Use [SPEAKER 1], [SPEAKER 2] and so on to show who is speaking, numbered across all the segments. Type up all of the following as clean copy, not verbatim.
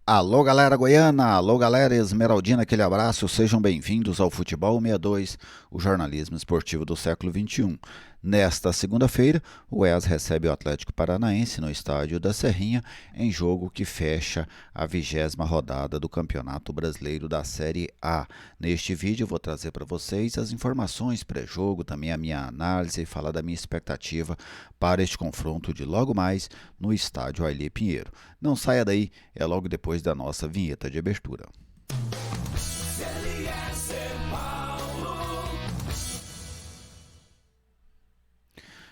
[SPEAKER 1] Alô galera goiana, alô galera esmeraldina, aquele abraço, sejam bem-vindos ao Futebol 62, o jornalismo esportivo do século XXI. Nesta segunda-feira, o Goiás recebe o Atlético Paranaense no estádio da Serrinha, em jogo que fecha a 20ª rodada do Campeonato Brasileiro da Série A. Neste vídeo eu vou trazer para vocês as informações pré-jogo, também a minha análise e falar da minha expectativa para este confronto de logo mais no estádio Ailê Pinheiro. Não saia daí, é logo depois da nossa vinheta de abertura.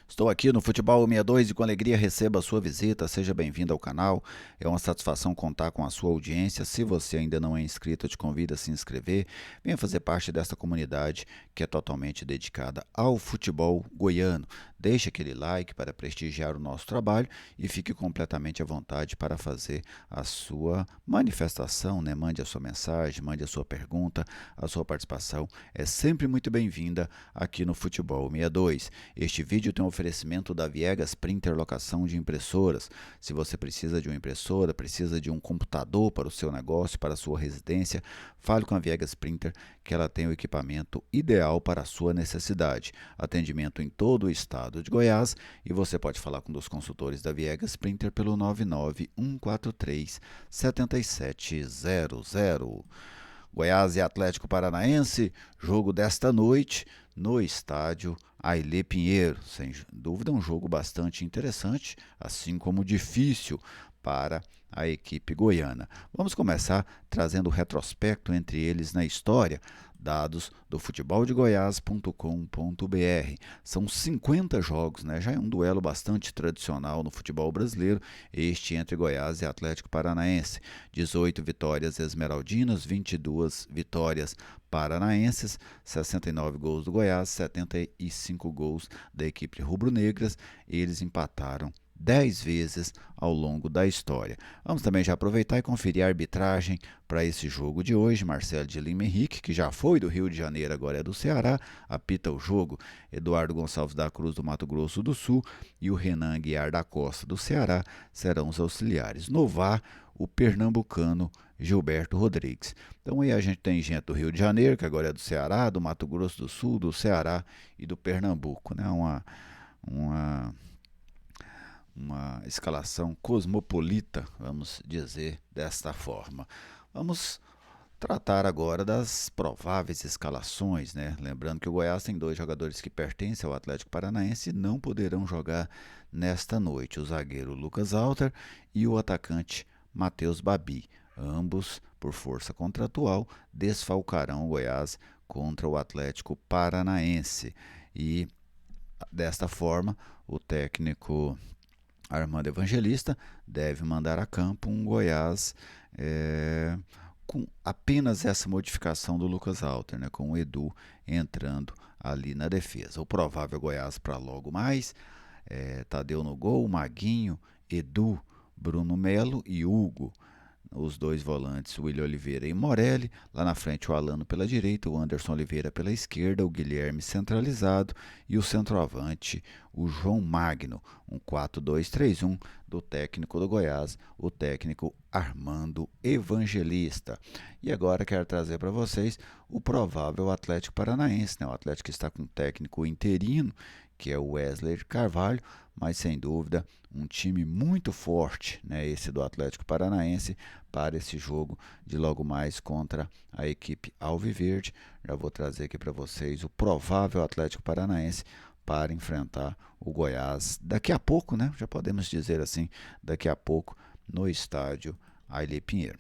[SPEAKER 1] Estou aqui no Futebol 62 e com alegria recebo a sua visita. Seja bem-vindo ao canal. É uma satisfação contar com a sua audiência. Se você ainda não é inscrito, eu te convido a se inscrever. Venha fazer parte desta comunidade que é totalmente dedicada ao futebol goiano. Deixe aquele like para prestigiar o nosso trabalho e fique completamente à vontade para fazer a sua manifestação, né? Mande a sua mensagem, mande a sua pergunta, a sua participação é sempre muito bem-vinda aqui no Futebol 62. Este vídeo tem um oferecimento da Viegas Printer Locação de Impressoras. Se você precisa de uma impressora, precisa de um computador para o seu negócio, para a sua residência, fale com a Viegas Printer que ela tem o equipamento ideal para a sua necessidade. Atendimento em todo o estado de Goiás e você pode falar com um dos consultores da Viegas Printer pelo 99143-7700. Goiás e Atlético Paranaense, jogo desta noite no estádio Ailê Pinheiro. Sem dúvida, um jogo bastante interessante, assim como difícil para a equipe goiana. Vamos começar trazendo o retrospecto entre eles na história, dados do futeboldegoias.com.br. São 50 jogos, né? Já é um duelo bastante tradicional no futebol brasileiro, este entre Goiás e Atlético Paranaense. 18 vitórias esmeraldinas, 22 vitórias paranaenses, 69 gols do Goiás, 75 gols da equipe rubro-negras. Eles empataram 10 vezes ao longo da história. Vamos também já aproveitar e conferir a arbitragem para esse jogo de hoje. Marcelo de Lima Henrique, que já foi do Rio de Janeiro, agora é do Ceará, apita o jogo. Eduardo Gonçalves da Cruz, do Mato Grosso do Sul, e o Renan Guiar da Costa, do Ceará, serão os auxiliares. No VAR, o pernambucano Gilberto Rodrigues. Então aí a gente tem gente do Rio de Janeiro, que agora é do Ceará, do Mato Grosso do Sul, do Ceará e do Pernambuco, né? Uma escalação cosmopolita, vamos dizer desta forma. Vamos tratar agora das prováveis escalações, né? Lembrando que o Goiás tem dois jogadores que pertencem ao Atlético Paranaense e não poderão jogar nesta noite: o zagueiro Lucas Alter e o atacante Matheus Babi. Ambos, por força contratual, desfalcarão o Goiás contra o Atlético Paranaense. E desta forma, o técnico Armando Evangelista deve mandar a campo um Goiás com apenas essa modificação do Lucas Alter, né, com o Edu entrando ali na defesa. O provável Goiás para logo mais, Tadeu no gol, Maguinho, Edu, Bruno Melo e Hugo. Os dois volantes, o William Oliveira e Morelli. Lá na frente, o Alano pela direita, o Anderson Oliveira pela esquerda, o Guilherme centralizado e o centroavante, o João Magno. Um 4-2-3-1 do técnico do Goiás, o técnico Armando Evangelista. E agora quero trazer para vocês o provável Atlético Paranaense, né? O Atlético está com um técnico interino, que é o Wesley Carvalho, mas sem dúvida um time muito forte, né, esse do Atlético Paranaense, para esse jogo de logo mais contra a equipe Alviverde. Já vou trazer aqui para vocês o provável Atlético Paranaense para enfrentar o Goiás daqui a pouco, né? Já podemos dizer assim, daqui a pouco no estádio Ailê Pinheiro.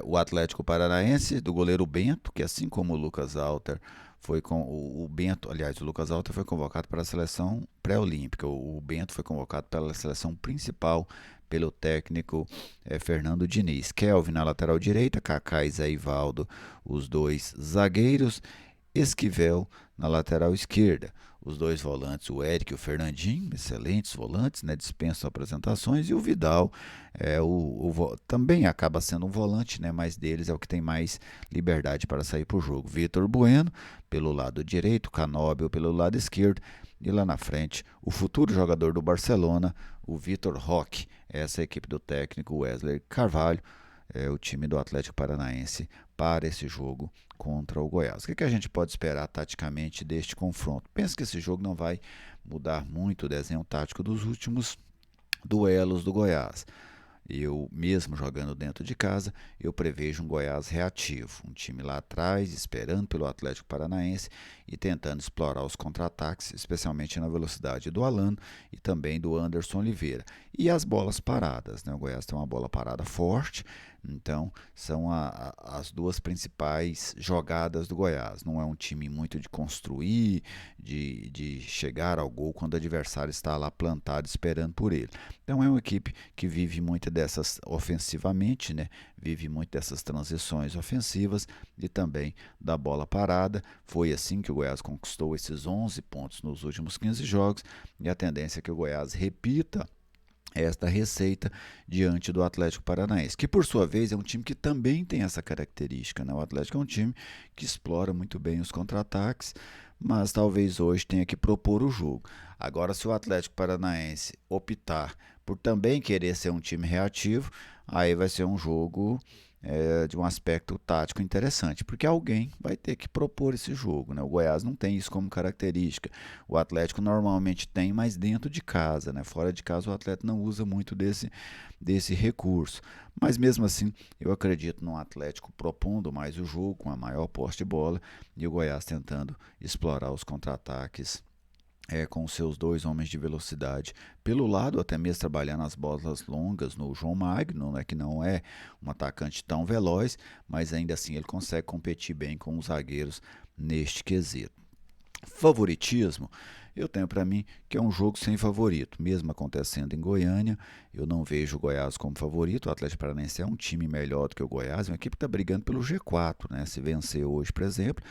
[SPEAKER 1] O Atlético Paranaense, do goleiro Bento, que assim como o Lucas Alter foi com o Bento, aliás, o Lucas Alter foi convocado para a seleção pré-olímpica, o Bento foi convocado pela seleção principal pelo técnico Fernando Diniz. Kelvin na lateral direita, Kaká e Zé Ivaldo, os dois zagueiros, Esquivel na lateral esquerda. Os dois volantes, o Eric e o Fernandinho, excelentes volantes, né, dispensam apresentações, e o Vidal também acaba sendo um volante, né, mas deles é o que tem mais liberdade para sair para o jogo. Vitor Bueno pelo lado direito, Canóbio pelo lado esquerdo, e lá na frente o futuro jogador do Barcelona, o Vitor Roque. Essa é a equipe do técnico Wesley Carvalho. o time do Atlético Paranaense para esse jogo contra o Goiás. O que a gente pode esperar taticamente deste confronto? Penso que esse jogo não vai mudar muito o desenho tático dos últimos duelos do Goiás. Eu, mesmo jogando dentro de casa, eu prevejo um Goiás reativo, um time lá atrás, esperando pelo Atlético Paranaense e tentando explorar os contra-ataques, especialmente na velocidade do Alano e também do Anderson Oliveira. E as bolas paradas, né? O Goiás tem uma bola parada forte, então são as duas principais jogadas do Goiás. Não é um time muito de construir, de chegar ao gol quando o adversário está lá plantado esperando por ele. Então é uma equipe que vive muito dessas ofensivamente, né? Vive muito dessas transições ofensivas e também da bola parada. Foi assim que o Goiás conquistou esses 11 pontos nos últimos 15 jogos e a tendência é que o Goiás repita esta receita diante do Atlético Paranaense, que por sua vez é um time que também tem essa característica, né? O Atlético é um time que explora muito bem os contra-ataques, mas talvez hoje tenha que propor o jogo. Agora, se o Atlético Paranaense optar por também querer ser um time reativo, aí vai ser um jogo de um aspecto tático interessante, porque alguém vai ter que propor esse jogo, né? O Goiás não tem isso como característica. O Atlético normalmente tem, mas dentro de casa, né? Fora de casa o Atlético não usa muito desse recurso. Mas mesmo assim, eu acredito num Atlético propondo mais o jogo, com a maior posse de bola, e o Goiás tentando explorar os contra-ataques com seus dois homens de velocidade pelo lado, até mesmo trabalhando as bolas longas no João Magno, né, que não é um atacante tão veloz, mas ainda assim ele consegue competir bem com os zagueiros neste quesito. Favoritismo, eu tenho para mim que é um jogo sem favorito, mesmo acontecendo em Goiânia, eu não vejo o Goiás como favorito. O Atlético Paranaense é um time melhor do que o Goiás, é uma equipe que está brigando pelo G4, né? Se vencer hoje, por exemplo,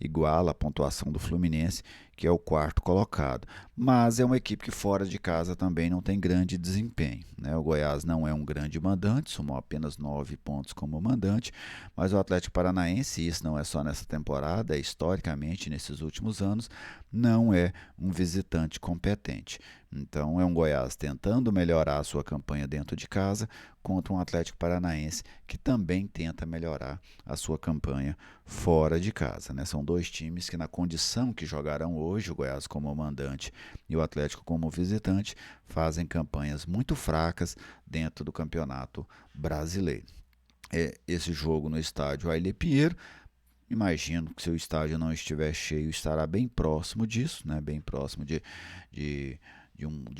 [SPEAKER 1] iguala a pontuação do Fluminense, que é o quarto colocado. Mas é uma equipe que fora de casa também não tem grande desempenho, né? O Goiás não é um grande mandante, somou apenas 9 pontos como mandante, mas o Atlético Paranaense, isso não é só nessa temporada, é historicamente nesses últimos anos, não é um visitante competente. Então é um Goiás tentando melhorar a sua campanha dentro de casa contra um Atlético Paranaense que também tenta melhorar a sua campanha fora de casa, né? São dois times que na condição que jogarão hoje, o Goiás como mandante e o Atlético como visitante, fazem campanhas muito fracas dentro do Campeonato Brasileiro. Esse jogo no estádio Ailê Pinheiro, imagino que se o estádio não estiver cheio, estará bem próximo disso, né? Bem próximo de, de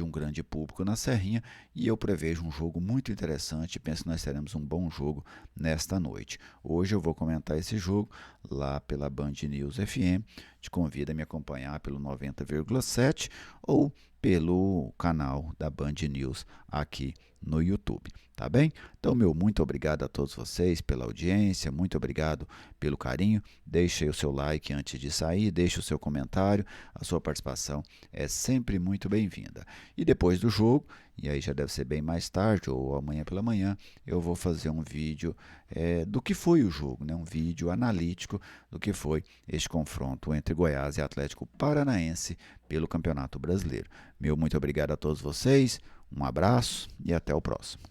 [SPEAKER 1] um grande público na Serrinha, e eu prevejo um jogo muito interessante. Penso que nós teremos um bom jogo nesta noite. Hoje eu vou comentar esse jogo lá pela Band News FM. Te convido a me acompanhar pelo 90,7 ou pelo canal da Band News aqui no YouTube, tá bem? Então, meu muito obrigado a todos vocês pela audiência, muito obrigado pelo carinho. Deixe aí o seu like antes de sair, deixe o seu comentário, a sua participação é sempre muito bem-vinda. E depois do jogo, e aí já deve ser bem mais tarde ou amanhã pela manhã, eu vou fazer um vídeo do que foi o jogo, né? Um vídeo analítico do que foi este confronto entre Goiás e Atlético Paranaense pelo Campeonato Brasileiro. Meu muito obrigado a todos vocês, um abraço e até o próximo.